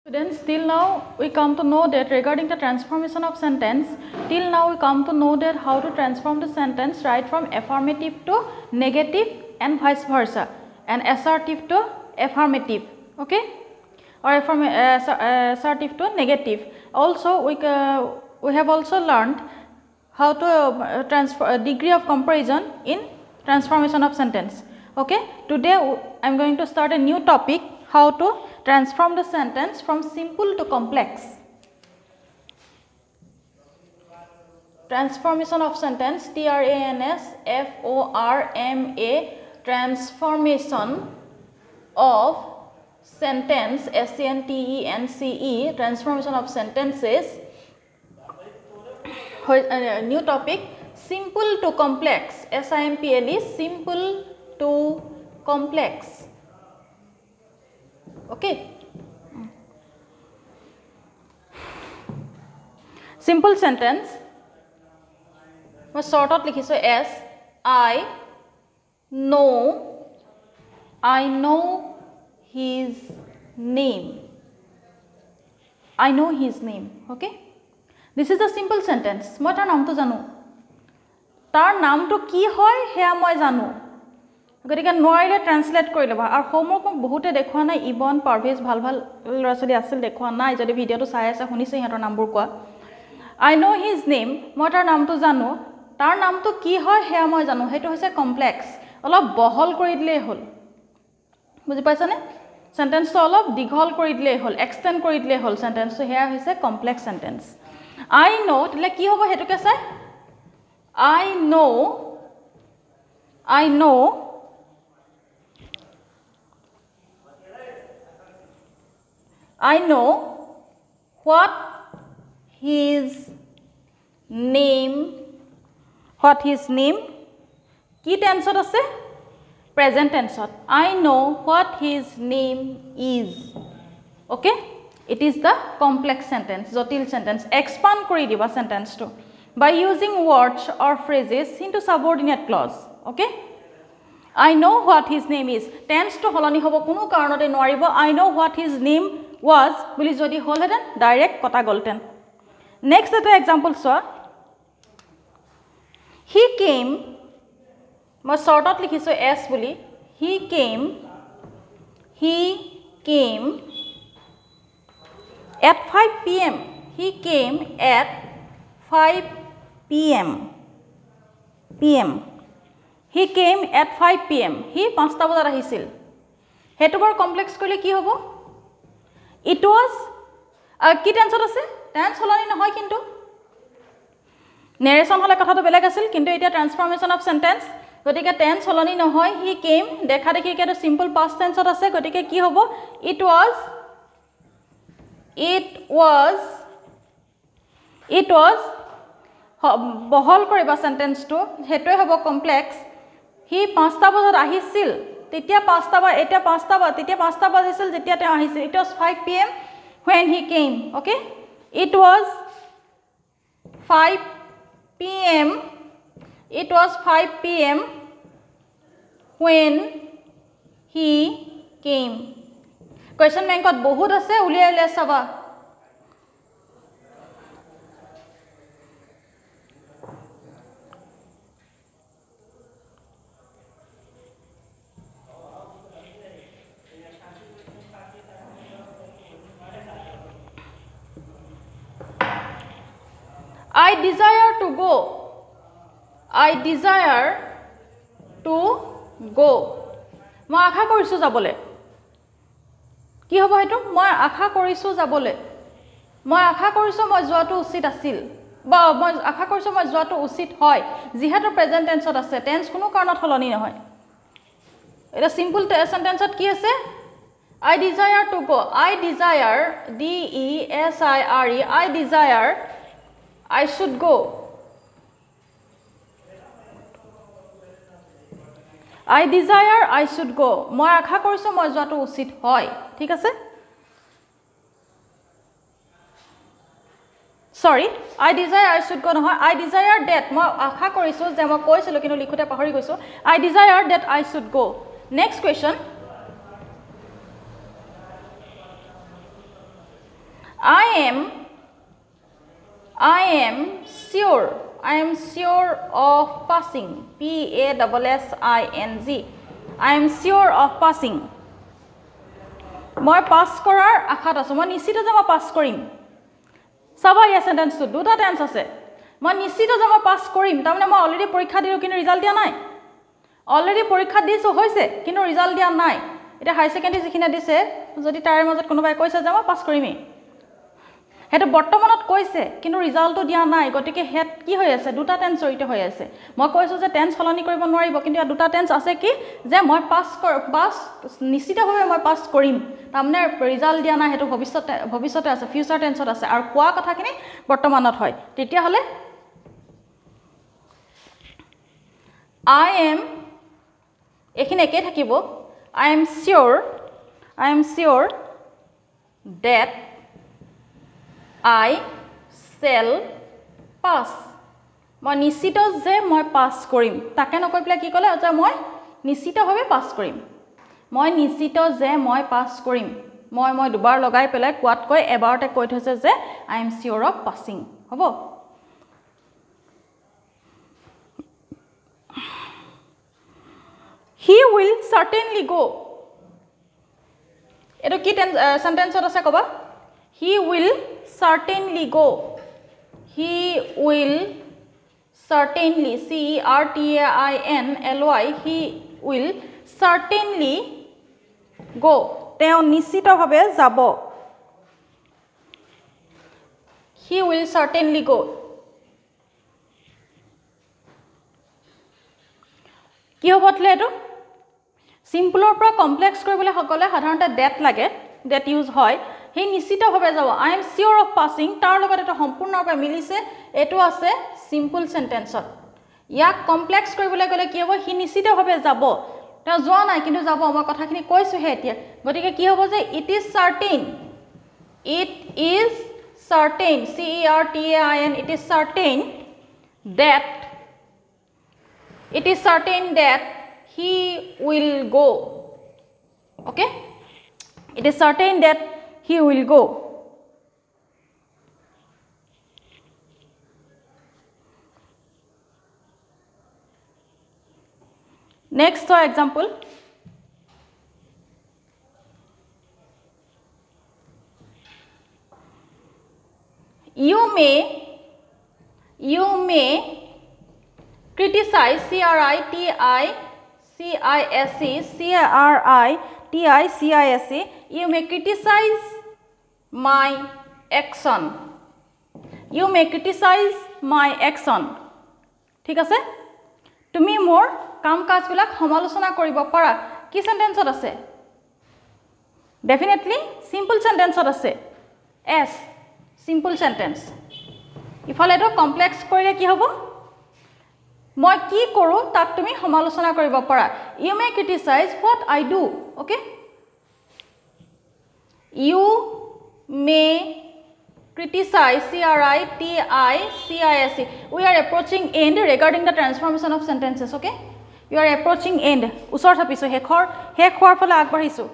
Students, till now we come to know that regarding the transformation of sentence, till now we come to know that how to transform the sentence right from affirmative to negative and vice versa, and assertive to affirmative, okay, or assertive to negative. Also we have also learned how to transfer degree of comparison in transformation of sentence. Okay, today I am going to start a new topic, how to transform the sentence from simple to complex. Transformation of sentence, T-R-A-N-S-F-O-R-M-A, transformation of sentence, S-C-N-T-E-N-C-E, transformation of sentences. New topic, simple to complex, S-I-M-P-L-E, simple to complex. Okay. Simple sentence. मैं short out लिखी so as I know his name. I know his name. Okay. This is a simple sentence. मैं तार नाम तो जानू. तार नाम तो की होय हेया मैं जानू. গতিকে নোৱাৰিলে ট্ৰান্সলেট কৰি লবা আৰু হোমৱৰ্ক মোক বহুতে দেখুৱা নাই ইবন পাৰভেজ ভাল ল'ৰা ছোৱালী আছিল দেখুৱা নাই যদি ভিডিঅটো চাই আছে শুনিছে ইহঁতৰ নামবোৰ কোৱা আই নো হিজ নেম মই তাৰ নামটো জানো তাৰ নামটো কি হয় হেয়া মই জানো হেতু হৈছে কমপ্লেক্স অলপ বহল কৰি দিলেই হ'ল বুজি পাইছানে সেন্টেন্সটো অলপ দীঘল কৰি দিলেই হ'ল এক্সটেন্ড কৰি দিলেই হ'ল সেন্টেন্সটো হেয়া হৈছে কমপ্লেক্স সেন্টেন্স আই নো তেলে কি হ'ব হেতুকে চাই I know I know what his name কি টেন্সত আছে present টেন্সত I know what his name is okay it is the complex sentence জটিল sentence expand কৰি দিবা sentence to by using words or phrases into subordinate clause okay I know what his name is tense to হলনি হ'ব কোনো কাৰণতে নোৱাৰিব I know what his name was বুলি যদি হলহেতেন direct কটা গলতেন নেক্সট এটা এক্সাম্পল চোৱা he came মই শৰ্টত লিখিছো s বুলি he came at 5 pm he came at 5 pm he came at 5 pm he 5টা বজাত আহিছিল হেতু বৰ কমপ্লেক্স কৰিলে কি হ'ব It was কি টেন্সত আছে টেন্স হলনি নহয় কিন্তু নেৰেশন হলে কথাটো বেলেগ আছিল কিন্তু এটা ট্ৰান্সফৰমেশন অফ সেন্টেন্স গতিকে টেন্স হলনি নহয় হি কেম দেখা দেখি কেটো সিম্পল পাস্ট টেন্সত আছে গতিকে কি হ'ব it was বহল কৰিবা সেন্টেন্সটো হেটোই হ'ব কমপ্লেক্স হি 5টা বজাত আহিছিল তেতিয়া 5টা বা এটা 5টা বা তেতিয়া 5টা বাজিছিল যেতিয়া তেওঁ আহিছিল it was 5 pm when he came okay it was 5 pm when he came question bankত বহুত আছে উলিয়াইলে চাবা I desire to go মই আশা কৰিছো যাবলে কি হ'ব হেতু মই আশা কৰিছো যাবলে মই আশা কৰিছো মই যোৱাটো উচিত আছিল বা মই আশা কৰিছো মই যোৱাটো উচিত হয় যিহেতু প্ৰেজেন্ট টেন্সত আছে টেন্স কোনো কাৰণত হলনি নহয় এটা সিম্পল সেন্টেন্সত কি আছে I desire to go I desire D E S I R E I desire I should go I desire I should go মই আশা কৰিছো মই যোৱাটো উচিত হয় ঠিক আছে sorry I desire I should go নহয় I desire that মই আশা কৰিছো যে মই কৈছিলো কিন্তু লিখোতে পাহৰি গৈছো I desire that I should go next question I am sure of passing. PASSING. I am sure of passing. মই পাস কৰাৰ আশাত আছো মই নিশ্চিত যে মই পাস কৰিম সাবা ইয়া সেন্টেন্সটো দুটা টেন্স আছে মই নিশ্চিত যে মই পাস কৰিম তাৰমানে মই অলৰেডি পৰীক্ষা দিলো কিন্তু ৰিজাল্ট দিয়া নাই অলৰেডি পৰীক্ষা দিছো হৈছে কিন্তু ৰিজাল্ট দিয়া নাই এটা হাই সেকেন্ডাৰী যিখিনি দিছে যদি তাইৰ মাজত কোনোবাই কৈছে যে মই পাস কৰিমই হেতু বৰ্তমানত কৈছে কিন্তু ৰিজাল্টটো দিয়া নাই গতিকে হেত কি হৈ আছে দুটা টেন্স জড়িত হৈ আছে মই কৈছো যে টেন্স সলনি কৰিব নোৱাৰিব কিন্তু দুটা টেন্স আছে কি যে মই পাস নিশ্চিতভাৱে মই পাস কৰিম তাৰমানে ৰিজাল্ট দিয়া নাই হেতু ভৱিষ্যতে আছে ফিউচাৰ টেন্সত আছে আৰু কোৱা কথাখিনি বৰ্তমানত হয় তেতিয়া হলে I am এখিনি একে থাকিব I am sure that I shall pass মই নিশ্চিত যে মই পাস কৰিম তাকে নকৈ পেলাই কি ক'লে যে মই নিশ্চিতভাৱে পাস কৰিম মই নিশ্চিত যে মই পাস কৰিম মই দুবাৰ লগাই পেলাই কোৱাত কৈ এবাৰতে কৈ থৈছে যে I am sure of passing হ'ব He will certainly go এটো কি সেন্টেন্সত আছে কবা He will certainly go He will certainly CERTAINLY He will certainly go তেওঁ নিশ্চিতভাৱে যাব He will certainly go কি হবতলে এটো সিম্পলৰ পৰা কমপ্লেক্স কৰিবলৈ সকলে সাধাৰণতে ডেট লাগে ডেট ইউজ হয় হে নিশ্চিতভাৱে যাব I am sure of passing তাৰ লগত এটা সম্পূৰ্ণৰূপে মিলিছে এটো আছে সিম্পল সেন্টেন্সত ইয়াক কমপ্লেক্স কৰিবলৈ গলে কি হ'ব হি নিশ্চিতভাৱে যাব তা যোৱা নাই কিন্তু যাব মই কথাখিনি কৈছো হে এতিয়া গতিকে কি হ'ব যে it is certain it is certain that he will go okay it is certain that he will go next for example you may criticize CRITICISE you may criticize my action ঠিক আছে তুমি মোৰ কাম কাজ বিলাক সমালোচনা কৰিব পাৰা কি সেন্টেন্সত আছে ডেফিনেটলি সিম্পল সেন্টেন্সত আছে এস সিম্পল সেন্টেন্স ইফালে তো কমপ্লেক্স কৰিলে কি হ'ব মই কি কৰো তাক তুমি সমালোচনা কৰিব পাৰা you may criticize what I do okay you may criticize CRITICISE we are approaching end regarding the transformation of sentences okay you are approaching end usor thapiso hekhor phale agbahisu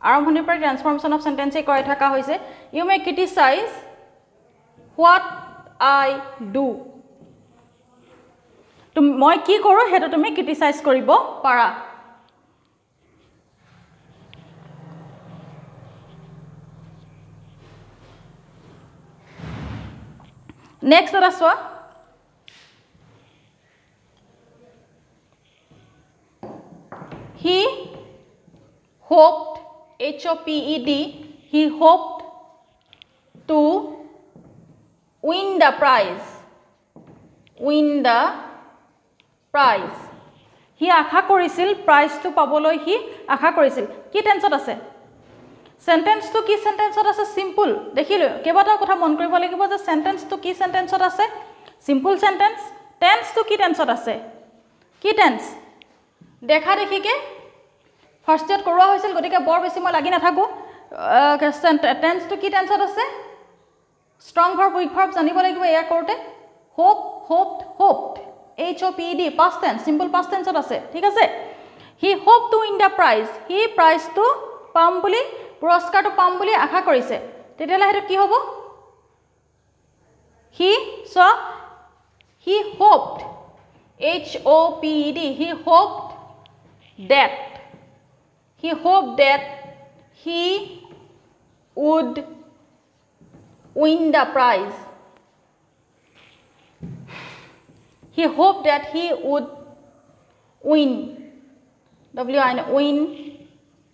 arambhonir par transformation of sentence e koi thaka hoise you may criticize what I do মই কি কৰো হেতু তুমি criticize কৰিব পাৰা next ৰাসৱা he hoped he hoped to win the prize হি আশা কৰিছিল প্ৰাইজটো পাবলৈ হি আশা কৰিছিল কি টেন্সত আছে সেন্টেন্সটো কি সেন্টেন্সত আছে সিম্পল দেখিলো কেবাটা কথা মন কৰিব লাগিব যে সেন্টেন্সটো কি সেন্টেন্সত আছে সিম্পল সেন্টেন্স টেন্সটো কি টেন্সত আছে কি টেন্স দেখা দেখিকে ফাৰ্স্ট ইয়াৰ কৰোৱা হৈছিল গতিকে বৰ বেছি মই লাগি নাথাকো টেন্সটো কি টেন্সত আছে স্ট্ৰং ভাৰ্ব উইক ভাৰ্ব জানিব লাগিব এয়া কৰোতে hoped HOPED past tense simple past tense আছে ঠিক আছে he hoped to win the prize he prize to পাম বুলি পুৰস্কাৰটো পাম বুলি আশা কৰিছে তেতিয়াহ'লে হেতু কি হ'ব he hoped HOPED he hoped that he would win the prize. He hoped that he would win win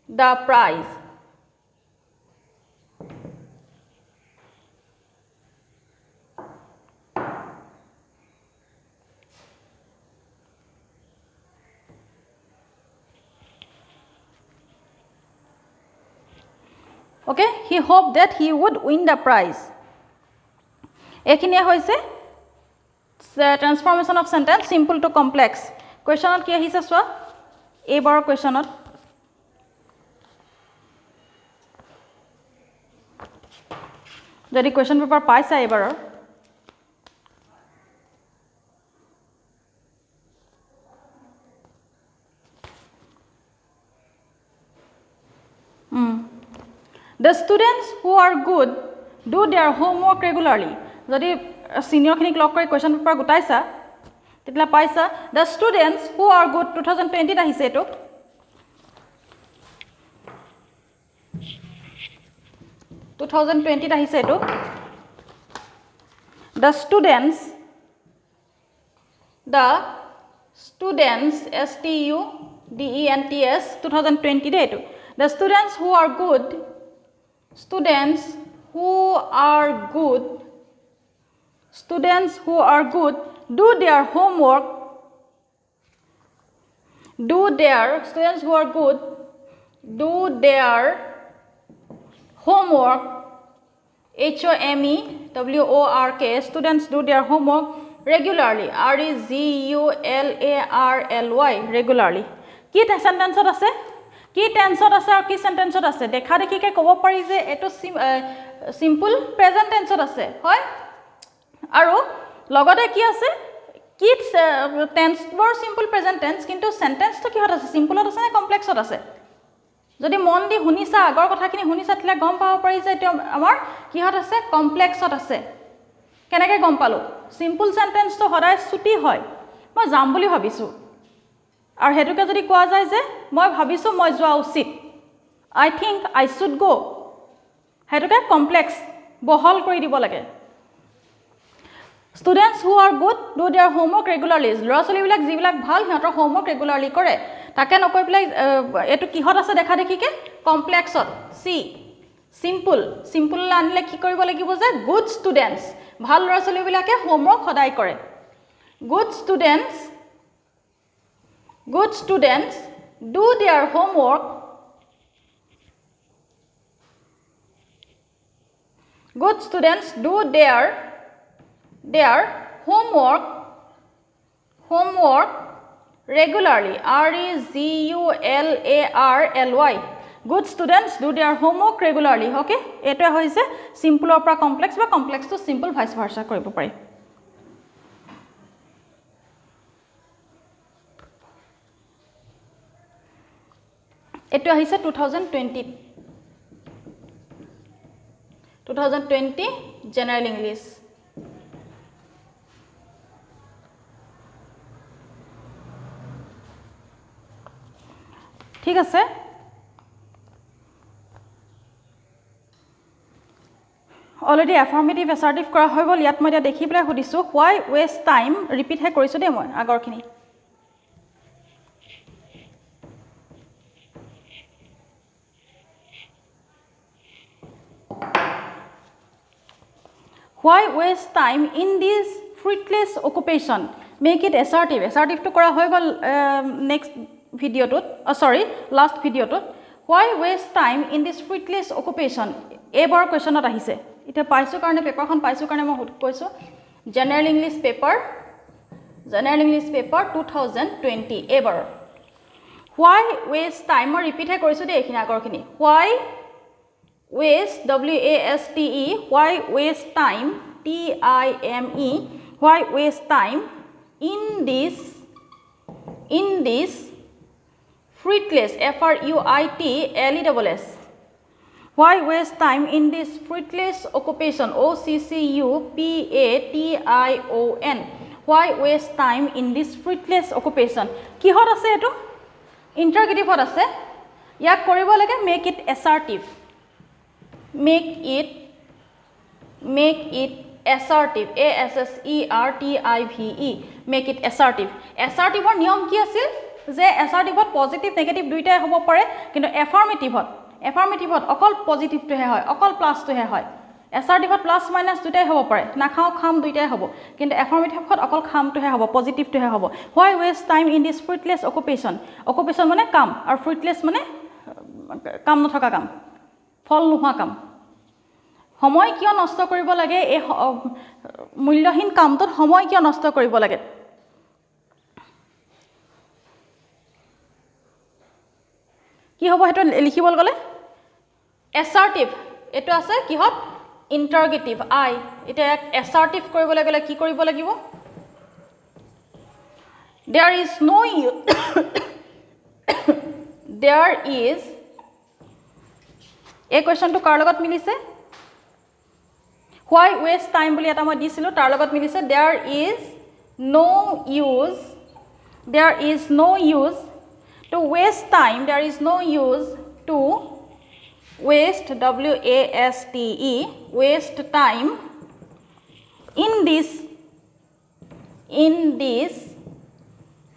the prize. Okay, he hoped that he would win the prize. Ekhiniya hoise transformation of sentence simple to complex. Question ki ahise swa ebar question jodi question paper paisa ebar The students who are good do their homework regularly. Jodi senior khinik log kori question paper gutaisa titla paisa the students who are good 2020 ahise eto the students students 2020 de eto the students who are good do their homework HOMEWORK students do their homework regularly REGULARLY regularly ki sentence ase কি টেন্সত আছে আৰু কি সেন্টেন্সত আছে দেখা দেখি কে ক'ব পাৰি যে এটো সিম্পল প্ৰেজেন্ট টেন্সত আছে হয় আৰু লগতে কি আছে কি টেন্স বৰ সিম্পল প্ৰেজেন্ট টেন্স কিন্তু সেন্টেন্স তো কিহত আছে সিম্পলত আছে নে কমপ্লেক্সত আছে যদি মন দি শুনিছা আগৰ কথাখিনি শুনিছা তলে গম পাব পাৰি যে এটো আমাৰ কিহত আছে কমপ্লেক্সত আছে কেনেকৈ গম পালো সিম্পল সেন্টেন্স তো সদায় ছুটি হয় মই যাম বুলি ভাবিছো আৰু হেতুকে যদি কোৱা যায় যে মই ভাবিছো মই যোৱা উচিত I think I should go হেতুকে কমপ্লেক্স বহল কৰি দিব লাগে students who are good do their homework regularly ল'ৰা ছোৱালী বিলাক যিবিলাক ভাল সিহঁতৰ homework regularly কৰে তাকে নকৈ পেলাই এটো কিহত আছে দেখা দেখি কে কমপ্লেক্সত সি সিম্পল আনিলে কি কৰিব লাগিব যে good students ভাল ল'ৰা ছোৱালী বিলাকে homework সদায় কৰে good students do their homework regularly REGULARLY good students do their homework regularly okay eto hoise simple or complex ba complex to simple vice versa koribo pari eto hoise 2020 general english ঠিক আছে already affirmative assertive করা হৈ গল ইয়াত মই দেখি পেলাই সুধিছো why waste time repeat হে কৰিছো দে মই আগৰখিনি why waste time in this fruitless occupation make it assertive to kora hoy gol next video to sorry last video to why waste time in this fruitless occupation ebar question ot ahise ite paisu karone paper khon paisu karone mo koiso general english paper 2020 ebar why waste time or repeat he korisu de ekhina agor khini why waste waste why waste time time why waste time in this fruitless fruitless Why waste time in this fruitless occupation? OCCUPATION. Why waste time in this fruitless occupation? কিহত আছে এটো? Interrogative আছে. ইয়াক কৰিব লাগে make it assertive. Make it assertive. ASSERTIVE. Make it assertive. Assertive or নিয়ম কি আছিল যে assertive পজিটিভ নেগেটিভ দুইটাই হ'ব পাৰে কিন্তু affirmative অকল পজিটিভ টোহে হয় অকল প্লাস টোহে হয় assertive প্লাস মাইনাস দুইটাই হ'ব পাৰে না খাও খাম দুইটাই হ'ব কিন্তু affirmative অকল খাম টোহে হ'ব পজিটিভ টোহে হ'ব why waste time in this fruitless occupation মানে কাম আৰু fruitless মানে কাম নথকা কাম ফল নোহোৱা কাম সময় কিয় নষ্ট কৰিব লাগে এই মূল্যহীন কামটোত সময় কিয় নষ্ট কৰিব লাগে কি হ'ব হেটো লিখিবল গলে assertive এটো আছে কিহত interrogative I এটা assertive কৰিবলৈ গলে কি কৰিব লাগিব there is no there is এই কোৱেশ্চনটো কাৰ লগত মিলিছে why waste time বুলি এটা মই দিছিলো তাৰ লগত মিলিছে there is no use to waste time there is no use to waste waste time in this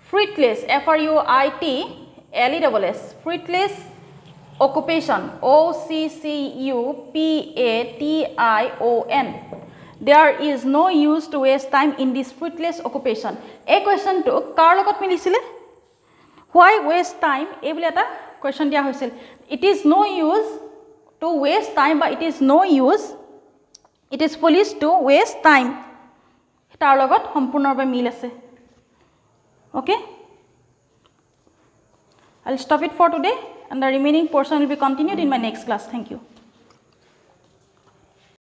fruitless fruitless occupation OCCUPATION there is no use to waste time in this fruitless occupation এই কোৱেশ্চনটো কাৰ লগত মিলিছিলে why waste time এই বুলি এটা question দিয়া হৈছিল it is no use to waste time but it is foolish to waste time তাৰ লগত সম্পূৰ্ণভাৱে মিল আছে okay I'll stop it for today and the remaining portion will be continued in my next class thank you